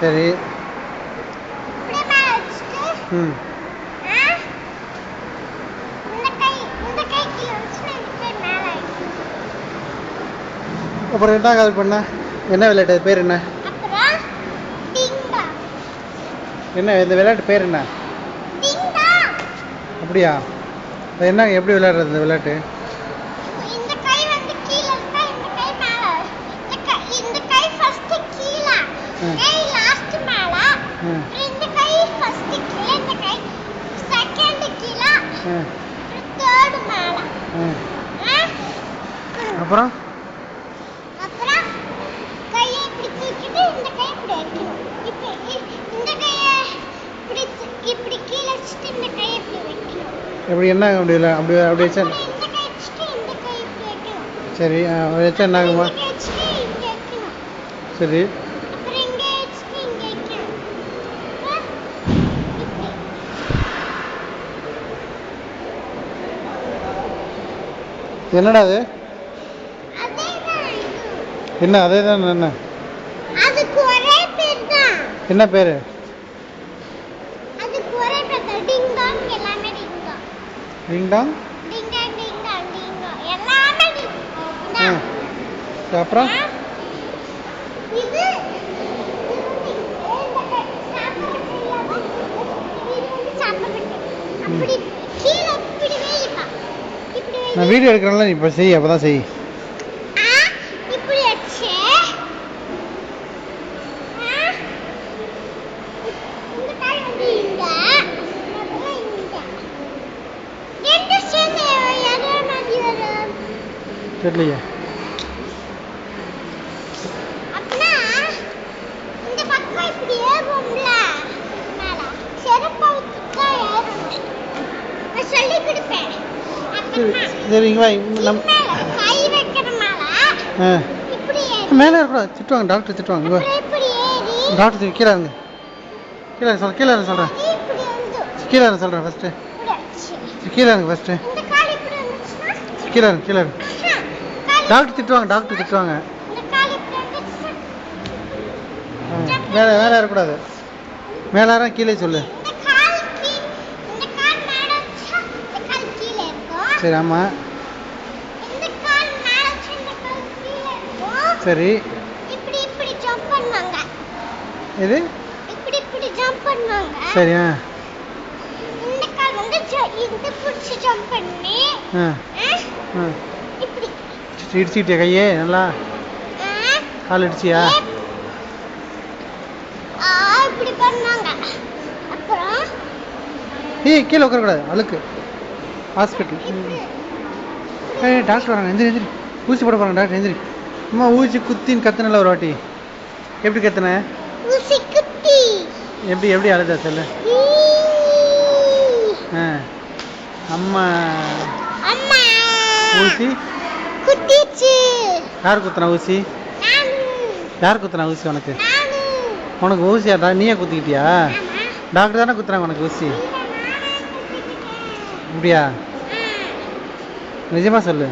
சரி. இப்படி மேல வச்சுட்டு இந்த கை கீழே வச்சுட்டு இந்த கை மேல ஆயிடுச்சு. அப்புறம் என்ன கால் பண்ண? என்ன விளையாட்டு? பேர் என்ன? அப்புறம் டிங்கா. என்ன இந்த விளையாட்டு பேர் என்ன? டிங்கா. அப்படியா? அது என்ன, எப்படி விளையாடுறது இந்த விளையாட்டு? இந்த கை வந்து கீழே இருக்கா, இந்த கை மேல. இந்த கை ஃபர்ஸ்ட் கீழே, கை லாஸ்ட் மேல. இந்த கை ஃபர்ஸ்ட் கீழே, இந்த கை செகண்ட் கீழே, தேர்ட் மேல. அப்புறம் கையை இப்படி தூக்கிட்டு இந்த கை இப்படி வைக்கணும். இப்போ இந்த கையை இப்படி கீழே வச்சுட்டு இந்த கையை இப்படி வைக்கணும். எப்படி என்ன அப்படி அப்படி வச்சா? இந்த கை வச்சுட்டு இந்த கை இப்படி வைக்கணும். சரி, வச்சா என்ன ஆகுமா? இங்க வச்சுட்டு இங்க வைக்கணும். சரி. அப்புறம் இங்க வச்சுட்டு இங்க வைக்கணும். என்னடா அது? அதேதான் இது. என்ன அதே தான்? என்ன அதுக்கு ஒரே பேர் தான். என்ன பேர்? அதுக்கு ஒரே பேர் தான். டிங் டாங், எல்லாமே டிங் டாங். டிங் டாங். டிங் டாங் டிங் டாங் டிங் டாங், எல்லாமே டிங் டாங். அப்புறம் இது அப்படி கீழே இப்படி வைப்பா. இப்படி நான் வீடியோ எடுக்கிறேன்ல, நீ இப்போ செய், அப்போ தான் செய். இப்படி வச்சு இந்த காய் வந்து இங்க, அப்புறம் இங்க. ரெண்டு சேர்ந்து எதே மாதிரி வரும்? தெரியலையே. அப்படின்னா இந்த பக்கம் இப்படி ஏறும்ல மேல, செருப்பை வச்சுட்டா ஏறணும். நான் சொல்லி கொடுப்பேன். அப்புறமா சரி, இங்கே வா. மேல கை வைக்கிறனால இப்படி ஏறி, மேலே இருக்கக்கூடாது, திட்டுவாங்க, டாக்டர் திட்டுவாங்க. இங்கே அப்புறம் இப்படி ஏறி டாக்டர் கீழே இருங்க. கீழே கீழே சொல்கிறேன். இப்படி வந்து கீழே சொல்கிறேன் ஃபஸ்ட்டு. இப்படி வச்சு கீழே இருங்க ஃபஸ்ட்டு. இந்த கால் இப்படி வந்துச்சுன்னா கீழே கீழே கால் டாக்டர் திட்டுவாங்க, டாக்டர் திட்டுவாங்க. இந்த கால் இப்படி வந்துச்சுன்னா மேலே மேலே இருக்கக்கூடாது. மேலே கீழே சொல்லு. இந்த கால் மேல வச்சா இந்த கால் கீழே இருக்கும். சரி, ஆமாம். இந்த கால் மேல வச்சா இந்த கால் கீழே இருக்கும். சரி. இப்படி இப்படி ஜம்ப் பண்ணுவாங்க. இது இப்படி ஜம்ப் பண்ணுவாங்க. சரி. இந்த கால் வந்து இது புடிச்சு ஜம்ப் பண்ணி இப்படி இடிச்சிட்டியா கையே? நல்லா கால் இடிச்சியா? இப்படி பண்ணாங்க. அப்புறம் கீழே உட்காரக்கூடாது, அழுக்கு. ஹாஸ்பிட்டல். டாக்டர் வராங்க, எந்திரி எந்திரி. ஊசி போட போகிறாங்க டாக்டர், எந்திரி. அம்மா ஊசி குத்தின்னு கத்துனல ஒரு வாட்டி. எப்படி கத்துன? ஊசி குத்தி. எப்படி அழுதா சொல்லு. அம்மா அம்மா ஊசி குத்திச்சு. யார் குத்துனா ஊசி? யார் குத்துனா ஊசி உனக்கு? உனக்கு ஊசியாடா? நீயே குத்திக்கிட்டியா? டாக்டர் தானே குத்துறாங்க உனக்கு ஊசி. அப்படியா? நிஜமா சொல்லு.